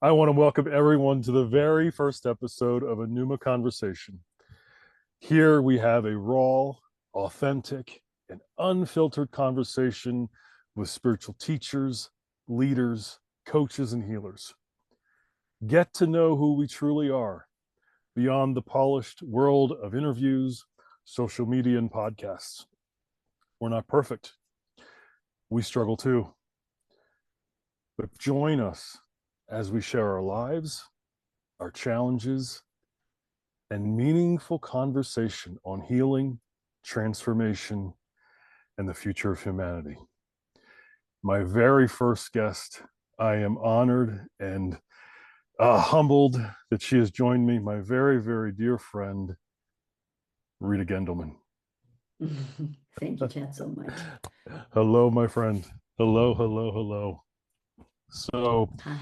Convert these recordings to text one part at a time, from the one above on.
I want to welcome everyone to the very first episode of a Pneuma Conversation. Here we have a raw, authentic, and unfiltered conversation with spiritual teachers, leaders, coaches, and healers. Get to know who we truly are beyond the polished world of interviews, social media, and podcasts. We're not perfect. We struggle too. But join us as we share our lives, our challenges, and meaningful conversation on healing, transformation, and the future of humanity. My very first guest, I am honored and humbled that she has joined me, my very, very dear friend, Rita Gendelman. Thank you, Chad, so much. Hello, my friend. Hello, hello, hello. So, Hi.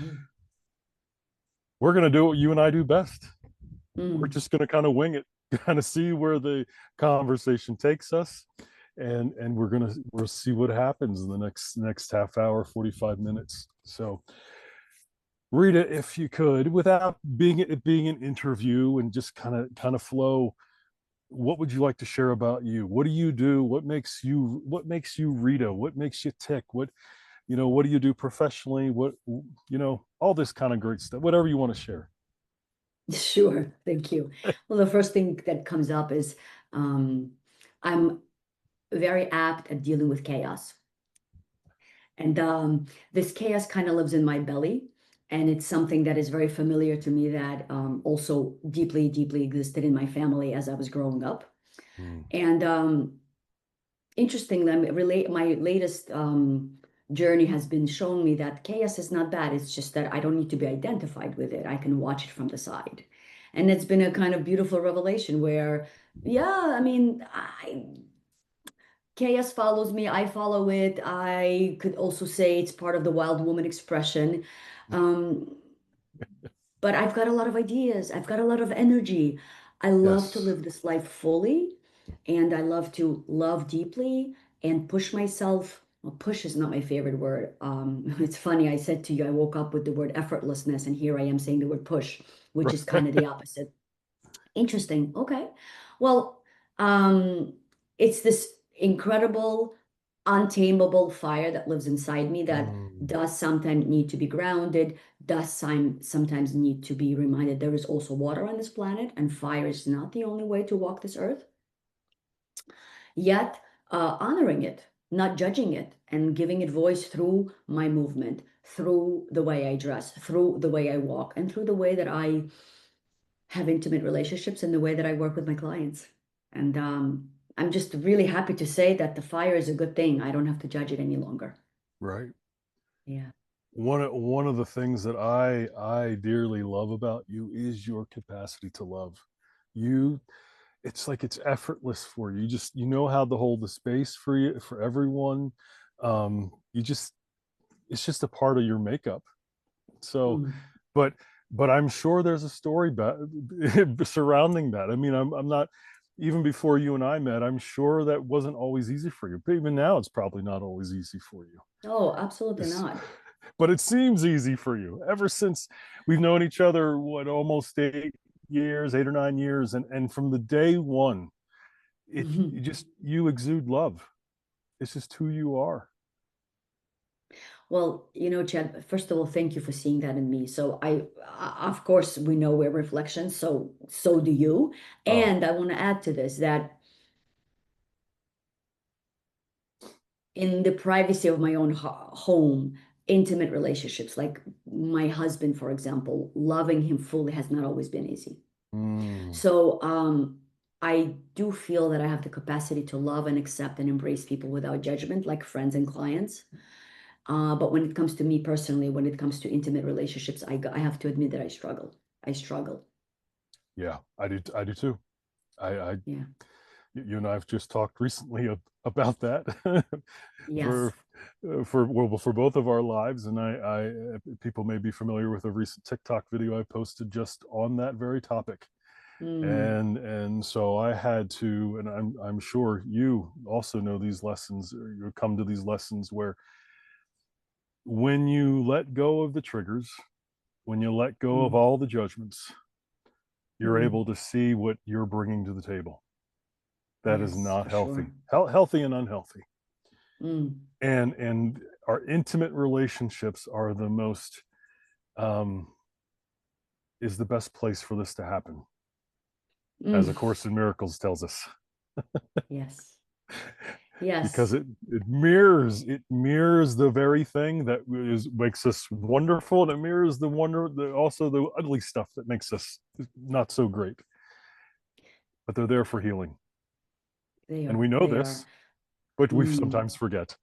we're going to do what you and I do best. We're Mm. just going to kind of wing it, kind of see where the conversation takes us. And we'll see what happens in the next half hour, 45 minutes. So Rita, if you could, without being an interview and just kind of flow, what would you like to share about you? What do you do? What makes you Rita? What makes you tick? What do you do professionally? All this kind of great stuff, whatever you want to share. Sure, thank you. Well, the first thing that comes up is um, I'm very apt at dealing with chaos. And this chaos kind of lives in my belly. And it's something that is very familiar to me that also deeply, deeply existed in my family as I was growing up. Mm. And interestingly, my latest journey has been showing me that chaos is not bad. It's just that I don't need to be identified with it. I can watch it from the side. And it's been a kind of beautiful revelation where, yeah, I mean, chaos follows me. I follow it. I could also say it's part of the wild woman expression. Um, but I've got a lot of ideas. I've got a lot of energy. I love to Yes. live this life fully, and I love to love deeply and push myself. Well, push is not my favorite word. It's funny. I said to you, I woke up with the word effortlessness, and here I am saying the word push, which is kind of the opposite. Interesting. Okay. Well, it's this incredible, untamable fire that lives inside me that Mm. does sometimes need to be grounded, sometimes need to be reminded there is also water on this planet, and fire is not the only way to walk this earth. Yet, honoring it, not judging it, and giving it voice through my movement, through the way I dress, through the way I walk, and through the way that I have intimate relationships and the way that I work with my clients. And I'm just really happy to say that the fire is a good thing. I don't have to judge it any longer. Right. Yeah. One of the things that I dearly love about you is your capacity to love. You It's like it's effortless for you. You know how to hold the space for you, for everyone. You just It's just a part of your makeup. So, Mm. but I'm sure there's a story surrounding that. I mean, I'm not, even before you and I met, I'm sure that wasn't always easy for you. But even now, it's probably not always easy for you. Oh, absolutely It's, not. but it seems easy for you ever since we've known each other, what, almost 8 years, 8 or 9 years. And from the day one, you exude love. It's just who you are. Well, Chad, first of all, thank you for seeing that in me. So of course, we know we're reflections, so do you. Oh, And I want to add to this that in the privacy of my own home, intimate relationships, like my husband, for example, loving him fully has not always been easy. mm, So I do feel that I have the capacity to love and accept and embrace people without judgment, like friends and clients. But when it comes to me personally, when it comes to intimate relationships, I have to admit that I struggle. I struggle. yeah, I do. I do too. I Yeah. You and I've just talked recently about that Yes. for for both of our lives, and I people may be familiar with a recent TikTok video I posted just on that very topic, Mm. and so I had to, and I'm sure you also know these lessons, or you come to these lessons where when you let go of the triggers, when you let go of Mm, all the judgments, you're mm, able to see what you're bringing to the table. That is yes, not for sure. healthy. Healthy and unhealthy. Mm, And our intimate relationships are the most um, is the best place for this to happen, as mm, A Course in Miracles tells us, yes, because yes, it mirrors the very thing that makes us wonderful, and it mirrors also the ugly stuff that makes us not so great. But they're there for healing, they and we are. know They are. this, but we Mm. sometimes forget.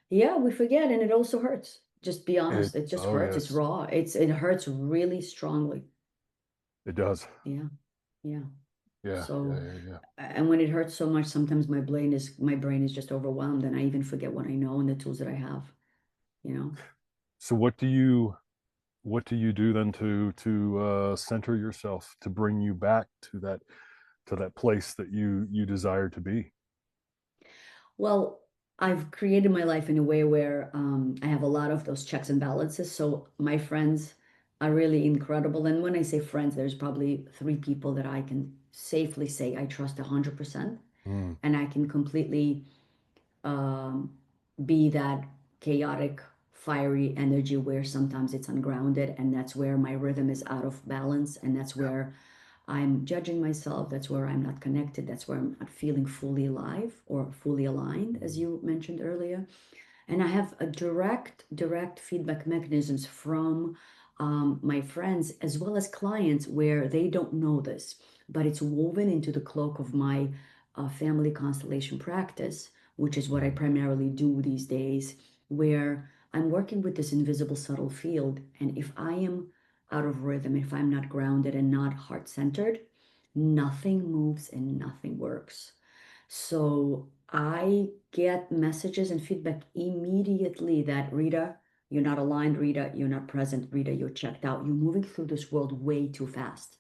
Yeah, we forget, and it also hurts. Just be It honest. It just oh hurts. It's yes, raw. It hurts really strongly. it does. Yeah, yeah. Yeah, yeah, So, yeah, yeah. and when it hurts so much, sometimes my brain is just overwhelmed, and I even forget what I know and the tools that I have. You know. So what do you do then to center yourself, to bring you back to that place that you desire to be? Well, I've created my life in a way where I have a lot of those checks and balances. So my friends are really incredible. And when I say friends, there's probably three people that I can safely say I trust 100%. Mm, And I can completely um, be that chaotic, fiery energy where sometimes it's ungrounded. And that's where my rhythm is out of balance. And that's yeah. where I'm judging myself. That's where I'm not connected. That's where I'm not feeling fully alive or fully aligned, as Mm, you mentioned earlier. And I have a direct feedback mechanisms from my friends as well as clients where they don't know this, but it's woven into the cloak of my family constellation practice, which is what I mm, primarily do these days, where I'm working with this invisible subtle field. And if I am out of rhythm, if I'm not grounded and not heart centered, nothing moves and nothing works. So I get messages and feedback immediately that Rita, you're not aligned, Rita, you're not present, Rita, you're checked out. You're moving through this world way too fast.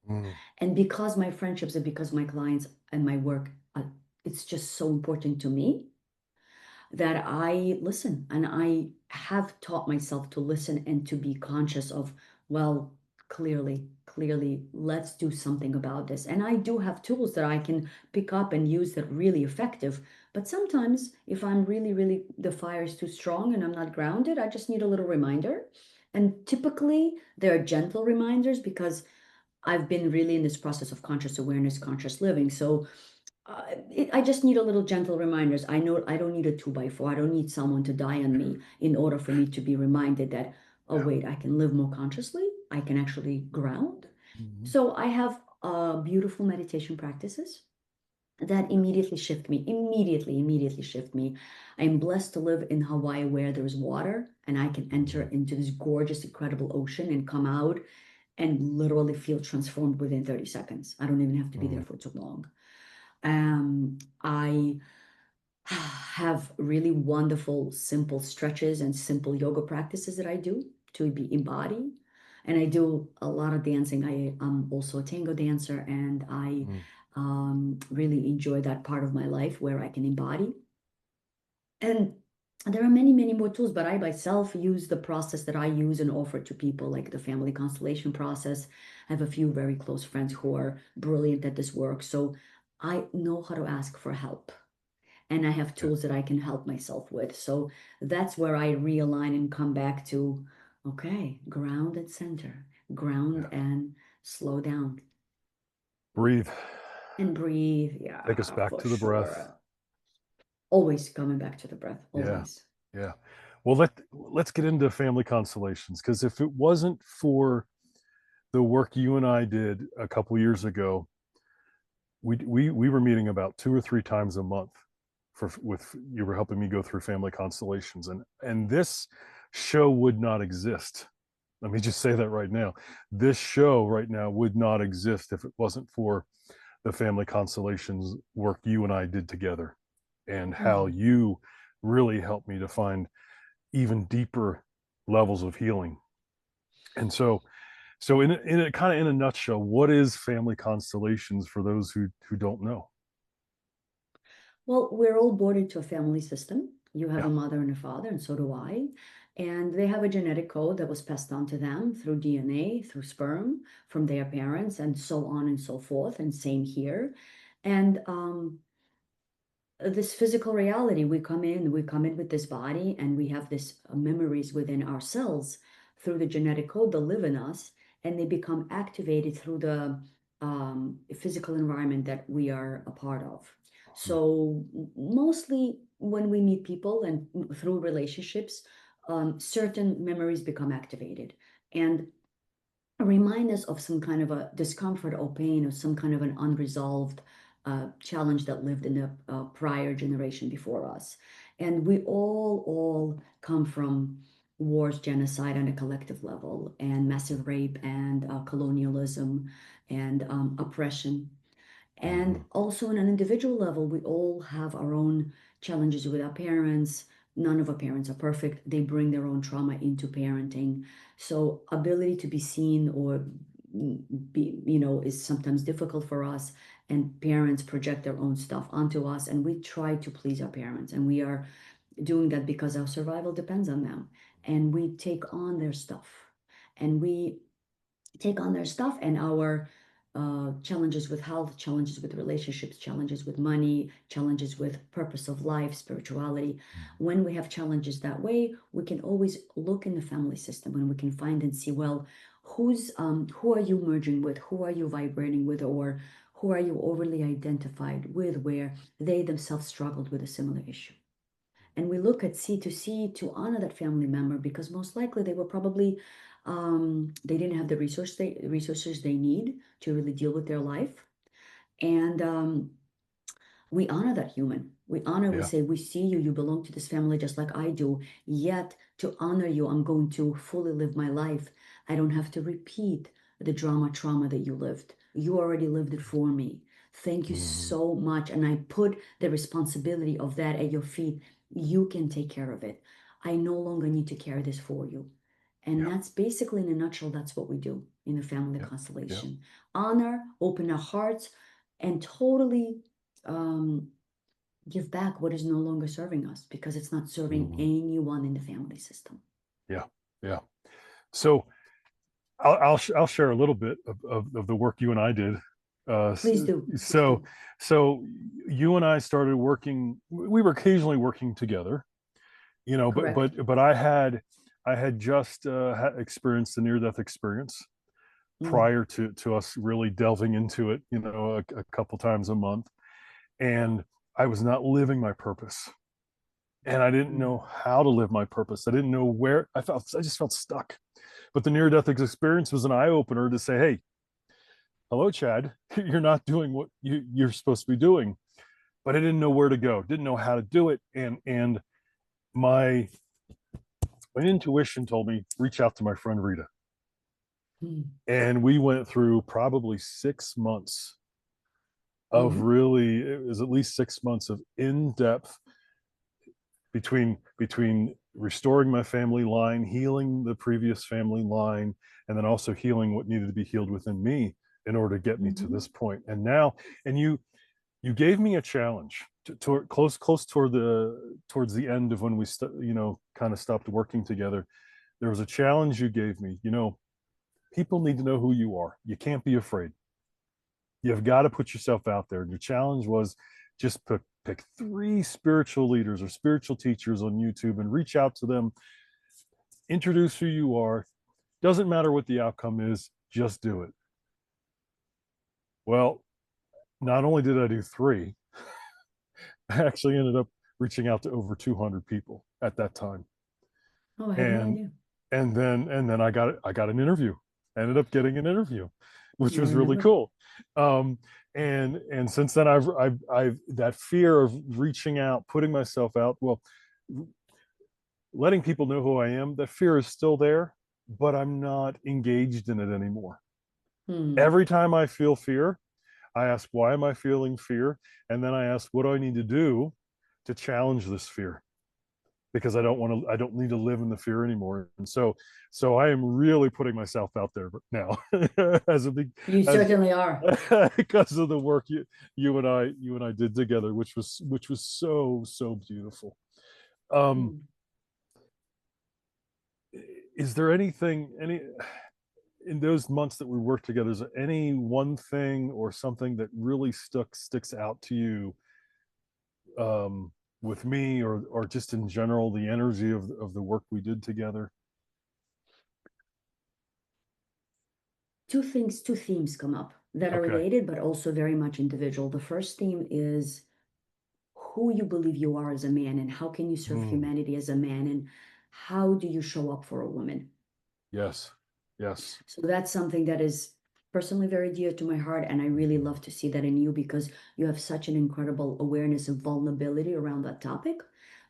mm, And because my friendships and because my clients and my work, it's just so important to me that I listen and I have taught myself to listen and to be conscious of, well, clearly, let's do something about this. And I do have tools that I can pick up and use that really effective. But sometimes if I'm really, the fire is too strong and I'm not grounded, I just need a little reminder. And typically they're gentle reminders because I've been really in this process of conscious awareness, conscious living. So I just need a little gentle reminders. I know I don't need a 2x4. I don't need someone to die on me in order for me to be reminded that, oh, yeah. wait, I can live more consciously. I can actually ground. Mhm. So I have beautiful meditation practices that immediately shift me. I'm blessed to live in Hawaii where there's water and I can enter Mhm. into this gorgeous, incredible ocean and come out and literally feel transformed within 30 seconds. I don't even have to be there Mhm. for too long. I have really wonderful, simple stretches and simple yoga practices that I do to be embody. And I do a lot of dancing. I am also a tango dancer, and I Mhm. really enjoy that part of my life where I can embody. And there are many more tools, but I myself use the process that I use and offer to people, like the family constellation process. I have a few very close friends who are brilliant at this work. So I know how to ask for help and I have Yeah. tools that I can help myself with. So that's where I realign and come back to, okay, ground and center, ground Yeah. and slow down Breathe. and breathe. Take us Yeah, back for to the breath. sure. Always coming back to the breath, Yeah. always. Yeah. Well, let's get into family constellations, because if it wasn't for the work you and I did a couple years ago, we were meeting about 2 or 3 times a month for with you were helping me go through family constellations, and this show would not exist. Let me just say that right now. This show right now would not exist if it wasn't for the family constellations work you and I did together, and how Hmm. you really helped me to find even deeper levels of healing. And so in a kind of in a nutshell, what is family constellations for those who don't know? Well, we're all born into a family system. You have Yeah. a mother and a father, and so do I. And they have a genetic code that was passed on to them through DNA, through sperm from their parents, and so on and so forth. And same here. And this physical reality, we come in with this body, and we have this memories within ourselves through the genetic code that live in us, and they become activated through the physical environment that we are a part of. So mostly when we meet people and through relationships, certain memories become activated and remind us of some kind of a discomfort or pain or some kind of an unresolved challenge that lived in a prior generation before us. And we all come from wars, genocide on a collective level, and massive rape and colonialism and oppression. And Mhm. also on an individual level, we all have our own challenges with our parents. None of our parents are perfect. They bring their own trauma into parenting. So ability to be seen or be, is sometimes difficult for us. And parents project their own stuff onto us. And we try to please our parents. And we are doing that because our survival depends on them. And we take on their stuff. And we take on their stuff and our challenges with health, challenges with relationships, challenges with money, challenges with purpose of life, spirituality. When we have challenges that way, we can always look in the family system and we can find and see, well, who are you merging with? Who are you vibrating with? Or who are you overly identified with where they themselves struggled with a similar issue? And we look at C to C to honor that family member because most likely they were probably they didn't have the resources they need to really deal with their life. And we honor that human. We honor, we Yeah. say, we see you, you belong to this family just like I do. Yet to honor you, I'm going to fully live my life. I don't have to repeat the trauma that you lived. You already lived it for me. Thank you Mhm. so much. And I put the responsibility of that at your feet. You can take care of it. I no longer need to carry this for you. And Yeah. that's basically, in a nutshell, that's what we do in the family Yeah. Yeah. constellation. Honor, open our hearts, and totally um, give back what is no longer serving us because it's not serving Mhm. anyone in the family system. Yeah. Yeah. So I'll share a little bit of the work you and I did. Please do. Please So do. so you and I started working. We were occasionally working together, but Correct. I had just experienced the near death experience Mm, prior to us really delving into it. A couple times a month, and I was not living my purpose, and I didn't mm, know how to live my purpose. I didn't know where I felt. I just felt stuck. But the near death experience was an eye opener to say, hey, hello, Chad, you're not doing what you're supposed to be doing. But I didn't know where to go, didn't know how to do it. And my my intuition told me, reach out to my friend Rita. mm, And we went through probably 6 months of mm, really, it was at least 6 months of in-depth between restoring my family line, healing the previous family line, and then also healing what needed to be healed within me in order to get me to mhm, this point. And you gave me a challenge toward close towards the end of when we kind of stopped working together. There was a challenge you gave me. People need to know who you are. You can't be afraid. You've got to put yourself out there. And your challenge was just pick three spiritual leaders or spiritual teachers on YouTube and reach out to them, introduce who you are. Doesn't matter what the outcome is, just do it. Well, not only did I do three, I actually ended up reaching out to over 200 people at that time. Oh, I had no And idea. and then I got an interview. I ended up getting an interview, which I was really remember. cool. And since then I've that fear of reaching out, putting myself out, well, letting people know who I am, that fear is still there, but I'm not engaged in it anymore. Hmm. Every time I feel fear, I ask, why am I feeling fear? And then I ask, what do I need to do to challenge this fear? Because I don't need to live in the fear anymore. And so I am really putting myself out there now as a big, You as certainly are. because of the work you and I did together, which was so beautiful. Um, Mm. is there any in those months that we worked together, is there any one thing or something that really sticks out to you, um, with me, or just in general, the energy of the work we did together? Two themes come up that are Okay. related, but also very much individual. The first theme is who you believe you are as a man, and how can you serve Mm, humanity as a man, and how do you show up for a woman. yes. Yes. So that's something that is personally very dear to my heart, and I really Mhm. love to see that in you because you have such an incredible awareness of vulnerability around that topic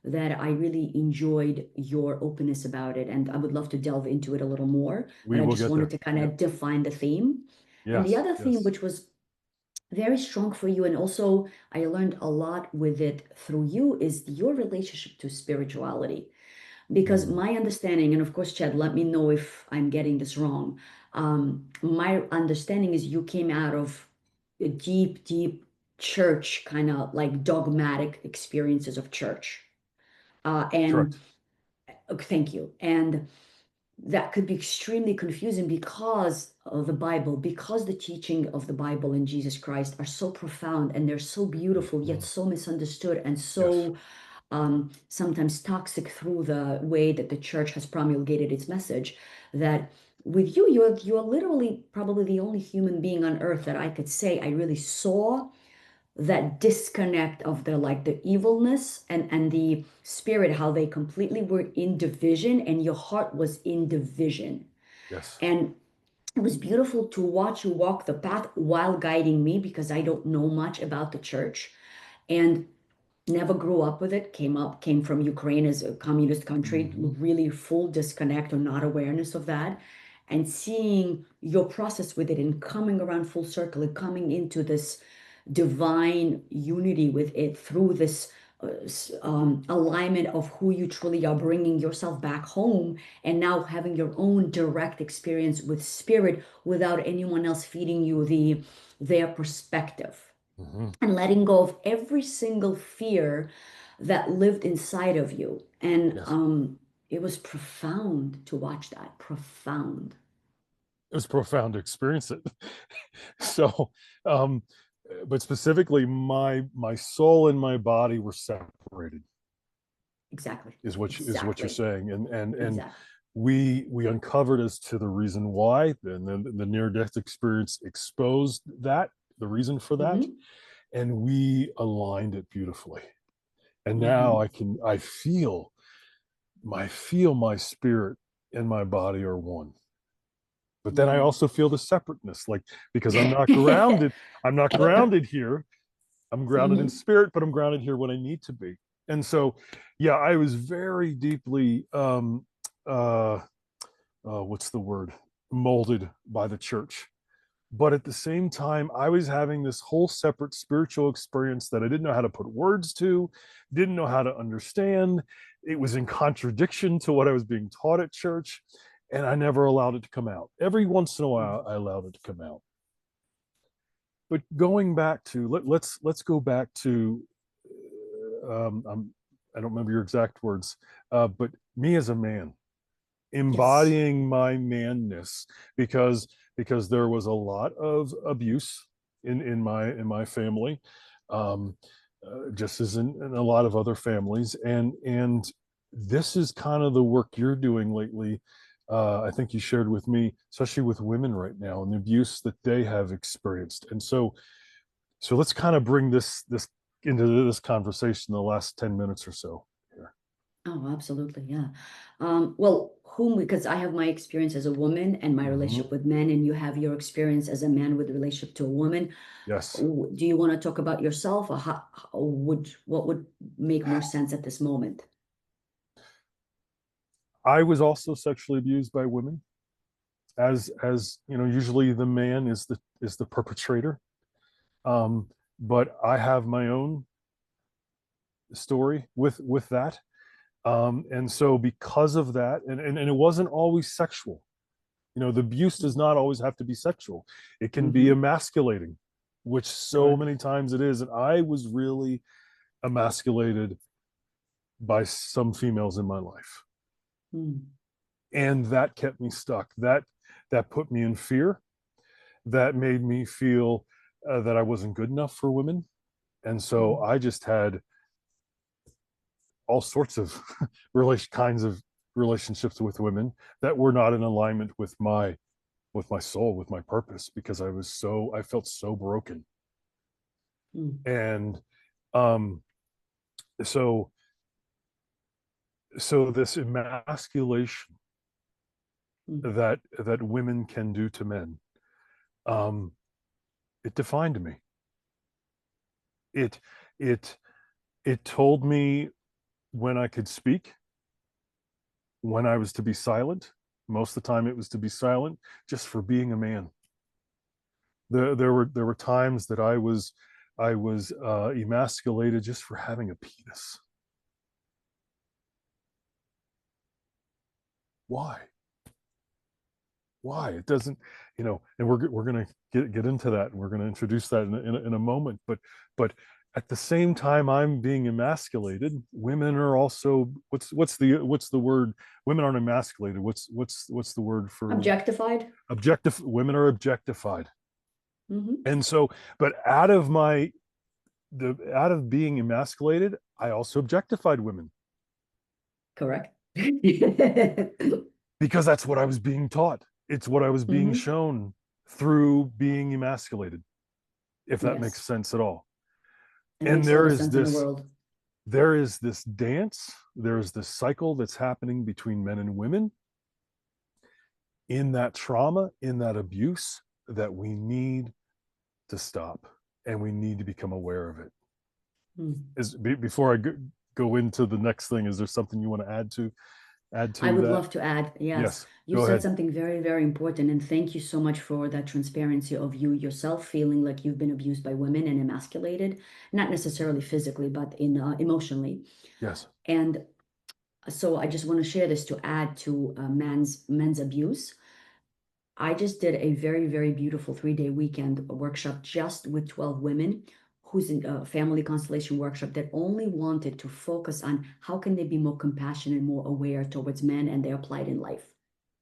that I really enjoyed your openness about it, and I would love to delve into it a little more, but We I will just get wanted there. to kind Yep. of define the theme. And the Yes. other theme, Yes. which was very strong for you, and also I learned a lot with it through you, is your relationship to spirituality. Because Mm, my understanding, and of course, Chad, let me know if I'm getting this wrong. My understanding is you came out of a deep, deep church, kind of like dogmatic experiences of church. And correct. thank you. And that could be extremely confusing because of the Bible, because the teaching of the Bible and Jesus Christ are so profound and they're so beautiful, yet Mhm. so misunderstood and Yes. so sometimes toxic through the way that the church has promulgated its message. That with you, you're literally probably the only human being on earth that I could say I really saw that disconnect of the like the evilness and the spirit, how they completely were in division and your heart was in division. Yes. And it was beautiful to watch you walk the path while guiding me because I don't know much about the church and never grew up with it, came from Ukraine as a communist country, Hmm. really full disconnect or not awareness of that. And seeing your process with it and coming around full circle and coming into this divine unity with it through this alignment of who you truly are, bringing yourself back home and now having your own direct experience with spirit without anyone else feeding you their perspective Hmm. and letting go of every single fear that lived inside of you. And Yes. it was profound to watch that. Profound. It was profound to experience it. So, um, but specifically, my soul and my body were separated, Exactly. is what you're Exactly. saying, and Exactly. we uncovered as to the reason why, and then the near death experience exposed that, the reason for that, Hmm. and we aligned it beautifully. And now Hmm. I feel my spirit and my body are one. But then I Yeah. also feel the separateness, like, because I'm not grounded here. I'm grounded in Hmm. spirit, but I'm grounded here when I need to be. And so, yeah, I was very deeply, uh, what's the word, molded by the church. But at the same time, I was having this whole separate spiritual experience that I didn't know how to put words to, didn't know how to understand. It was in contradiction to what I was being taught at church, and I never allowed it to come out. Every once in a while, I allowed it to come out. But going back to let's go back to, I don't remember your exact words, but me as a man, Yes. embodying my manness, because there was a lot of abuse in my family, um, just as in a lot of other families, and this is kind of the work you're doing lately. I think you shared with me, especially with women right now and the abuse that they have experienced. And so let's kind of bring this into this conversation in the last 10 minutes or so here. Oh, absolutely. Yeah. Well, whom, because I have my experience as a woman and my relationship Hmm. with men, and you have your experience as a man with relationship to a woman. Yes. Do you want to talk about yourself, or what would make more sense at this moment? I was also sexually abused by women, as you know, usually the man is the perpetrator. um but I have my own story with that. And so because of that, and it wasn't always sexual. You know, the abuse does not always have to be sexual. It can be Mm-hmm. emasculating, which so Correct. many times it is. And I was really emasculated by some females in my life. Mm, And that kept me stuck. That put me in fear. That made me feel that I wasn't good enough for women. And so mm, I just had all sorts of kinds of relationships with women that were not in alignment with my soul, with my purpose, because I felt so broken. mm, And um so this emasculation mm, that women can do to men, um it defined me. It it it told me when I could speak, when I was to be silent. Most of the time it was to be silent just for being a man. There were times that I was emasculated just for having a penis. Why? Why? It doesn't, and we're going to get into that, and we're going to introduce that in a moment. But at the same time I'm being emasculated, women are also, what's the word? Women aren't emasculated. What's the word for objectified. objective? Women are objectified. Hmm. And so, but out of being emasculated, I also objectified women Correct. because that's what I was being taught. It's what I was being Hmm. shown through being emasculated, if that makes Yes, sense at all. it And makes all the sense in the world. there is this dance, there is this cycle that's happening between men and women in that trauma, in that abuse, that we need to stop, and we need to become aware of it. Mm. Before I go into the next thing, is there something you want to add I to would that? love to add, yes, Yes, you go said ahead. something very, very important, and thank you so much for that transparency of you yourself feeling like you've been abused by women and emasculated, not necessarily physically, but in emotionally. Yes. And so I just want to share this to add to men's abuse. I just did a very, very beautiful 3-day weekend workshop just with 12 women who's in a family constellation workshop that only wanted to focus on how can they be more compassionate and more aware towards men and their plight in life.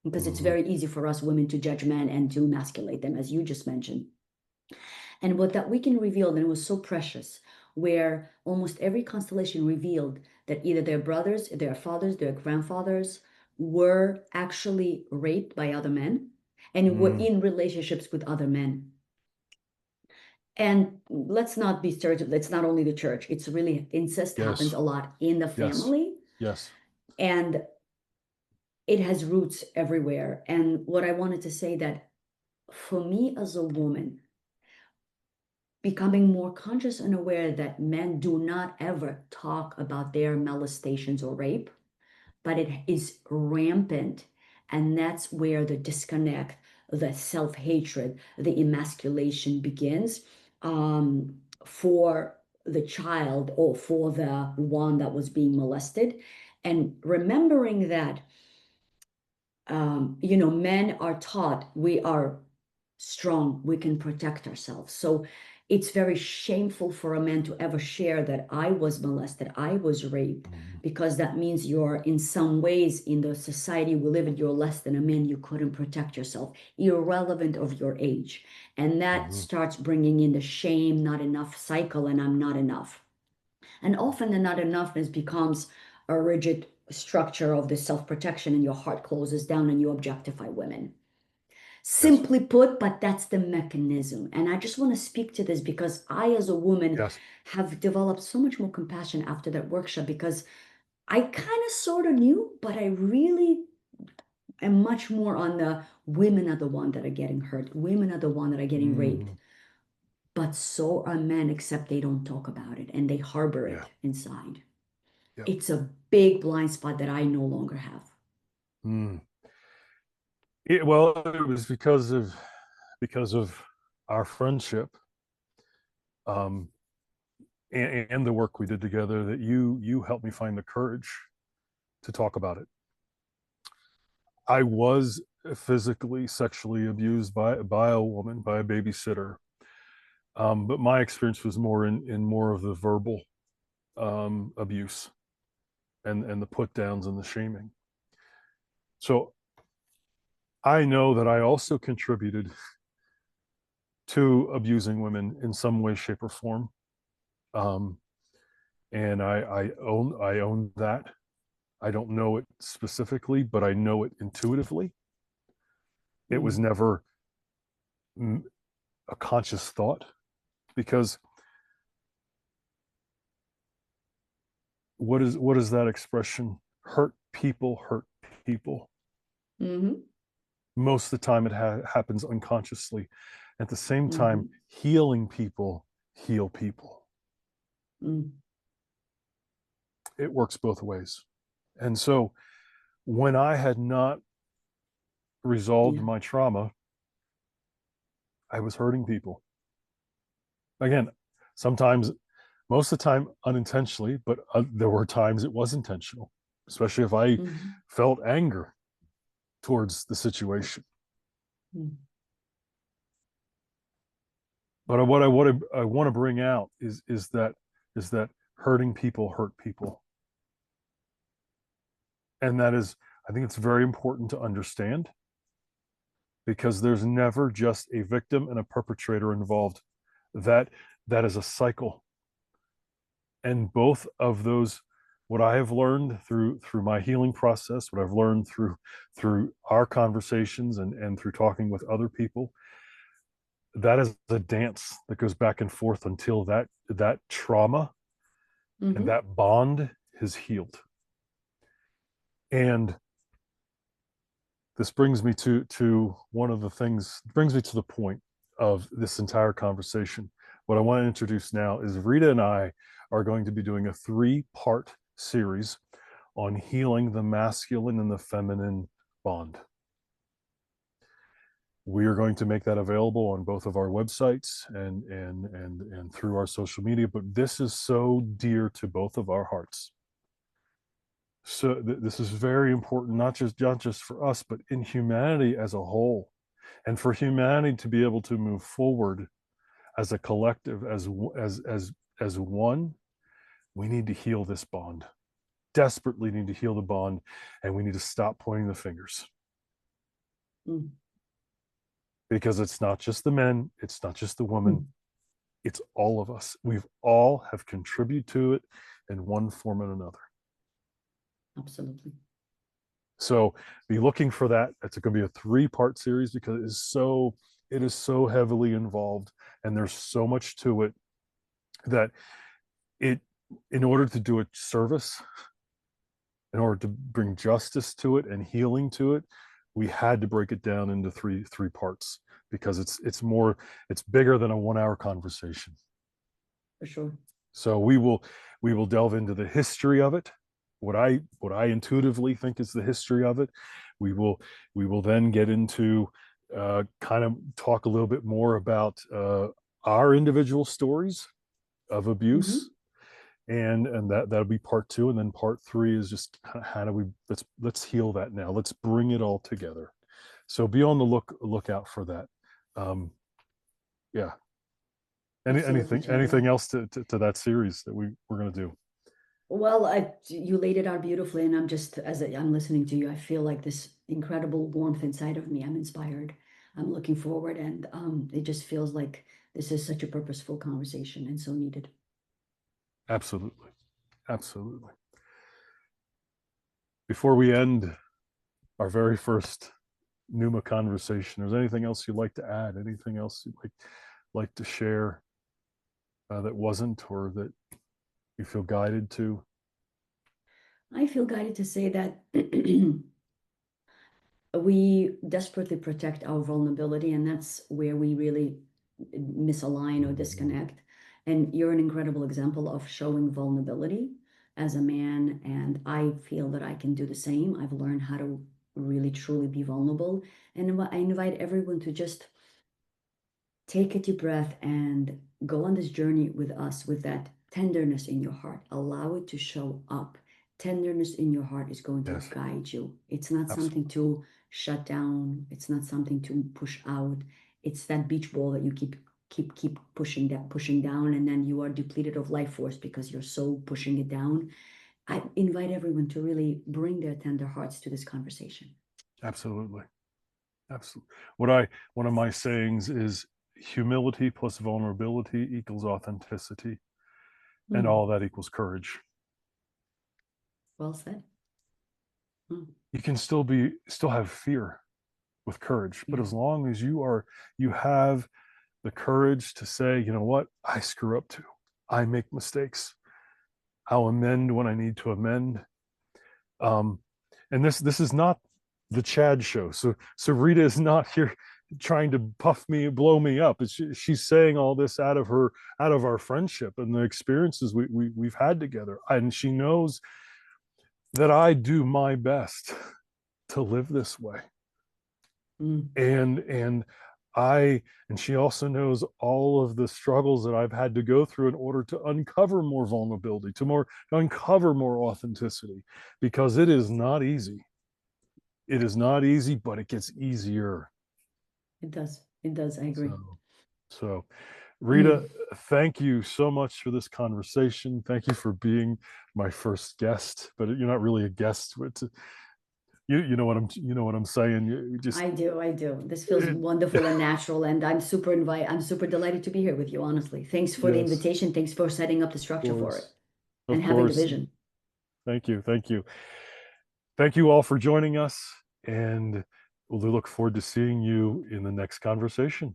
Because it's Mm-hmm. very easy for us women to judge men and to emasculate them, as you just mentioned. And what that weekend revealed, and it was so precious, where almost every constellation revealed that either their brothers, their fathers, their grandfathers were actually raped by other men and were Mm. in relationships with other men. And let's not be stereotypical, it's not only the church, it's really incest happens Yes. a lot in the Yes. family, Yes. and it has roots everywhere. And what I wanted to say that for me as a woman, becoming more conscious and aware that men do not ever talk about their molestations or rape, but it is rampant. And that's where the disconnect, the self hatred, the emasculation begins for the child or for the one that was being molested. And remembering that men are taught we are strong, we can protect ourselves. So it's very shameful for a man to ever share that I was molested, I was raped, Mm-hmm. because that means you're in some ways in the society we live in, you're less than a man, you couldn't protect yourself, irrelevant of your age. And that Mm-hmm. starts bringing in the shame, not enough cycle, and I'm not enough. And often the not enoughness becomes a rigid structure of the self-protection, and your heart closes down and you objectify women. Yes. Simply put, but that's the mechanism. And I just want to speak to this because I, as a woman, Yes. have developed so much more compassion after that workshop because I kind of sort of knew, but I really am much more on the women are the one that are getting hurt. Women are the one that are getting raped. Mm-hmm. But so are men, except they don't talk about it and they harbor Yeah. it inside. Yep. It's a big blind spot that I no longer have. Mm. Well, it was because of our friendship, um, and the work we did together, that you helped me find the courage to talk about it. I was physically, sexually abused by a woman, by a babysitter, but my experience was more in more of the verbal abuse. and the put downs and the shaming. So I know that I also contributed to abusing women in some way, shape, or form. Um, and I own that. I don't know it specifically, but I know it intuitively. It was Mm. never a conscious thought, because what is that expression? Hurt people hurt people. Mm-hmm. Most of the time, it happens unconsciously. At the same time, Mm-hmm. healing people heal people. Mm. It works both ways. And so, when I had not resolved Yeah. my trauma, I was hurting people. Again, sometimes, most of the time, unintentionally, but there were times it was intentional, especially if I Mm-hmm. felt anger towards the situation. Mm. But what I want to bring out is that hurting people hurt people, and that is, I think it's very important to understand, because there's never just a victim and a perpetrator involved. That that is a cycle, and both of those, what I have learned through my healing process, what I've learned through our conversations and through talking with other people, that is a dance that goes back and forth until that trauma and Mm-hmm. that bond is healed. And this brings me to one of the things, brings me to the point of this entire conversation. What I want to introduce now is Rita and I are going to be doing a 3-part series on healing the masculine and the feminine bond. We are going to make that available on both of our websites and through our social media. But this is so dear to both of our hearts. So this is very important, not just for us, but in humanity as a whole, and for humanity to be able to move forward as a collective, as one. We need to heal this bond. Desperately need to heal the bond, and we need to stop pointing the fingers, Mm. because it's not just the men, it's not just the women, Mm. it's all of us. We've all have contributed to it in one form or another. Absolutely. So be looking for that. It's going to be a 3-part series, because it is so heavily involved, and there's so much to it, that it in order to do it service, in order to bring justice to it and healing to it, we had to break it down into three parts, because it's bigger than a 1 hour conversation. For sure. So we will delve into the history of it, what I intuitively think is the history of it. We will we will then get into, kind of talk a little bit more about our individual stories of abuse, Mm-hmm. and that'll be part 2, and then part 3 is just how do we, let's heal that now. Let's bring it all together. So be on the lookout for that. Um, yeah. Absolutely, Anything Chad. else to that series that we're going to do? Well, you laid it out beautifully, and I'm just, I'm listening to you, I feel like this incredible warmth inside of me. I'm inspired. I'm looking forward, and it just feels like this is such a purposeful conversation and so needed. Absolutely. Absolutely. Before we end our very first Pneuma conversation, is there anything else you'd like to add? Anything else you'd like to share, that wasn't, or that you feel guided to? I feel guided to say that we desperately protect our vulnerability, and that's where we really misalign or disconnect. And you're an incredible example of showing vulnerability as a man, and I feel that I can do the same. I've learned how to really truly be vulnerable, and I invite everyone to just take a deep breath and go on this journey with us with that tenderness in your heart. Allow it to show up. Tenderness in your heart is going to Yes, guide you. It's not something absolutely. to shut down. It's not something to push out. It's that beach ball that you keep pushing down, and then you are depleted of life force because you're so pushing it down. I invite everyone to really bring their tender hearts to this conversation. Absolutely. Absolutely. One of my sayings is humility plus vulnerability equals authenticity, and Mm, all that equals courage. well said. Mm, You can still have fear with courage, but yeah. as long as you have the courage to say, you know what, I screw up too. I make mistakes. I'll amend when I need to amend. Um, and this is not the Chad show. So Rita is not here trying to blow me up. She's saying all this out of our friendship and the experiences we've had together. And she knows that I do my best to live this way. Mm, And I and she also knows all of the struggles that I've had to go through in order to uncover more vulnerability, to uncover more authenticity, because it is not easy. It is not easy, but it gets easier. it does. It does. I agree. So, Mm, Rita, thank you so much for this conversation. Thank you for being my first guest, but you're not really a guest. But you know what I'm saying. You just I do. I do. This feels it, wonderful and natural, and I'm super delighted to be here with you, honestly. Thanks for the yes, invitation. Thanks for setting up the of structure for it course, and of having the course. vision. Thank you, thank you, thank you all for joining us, and we'll look forward to seeing you in the next conversation.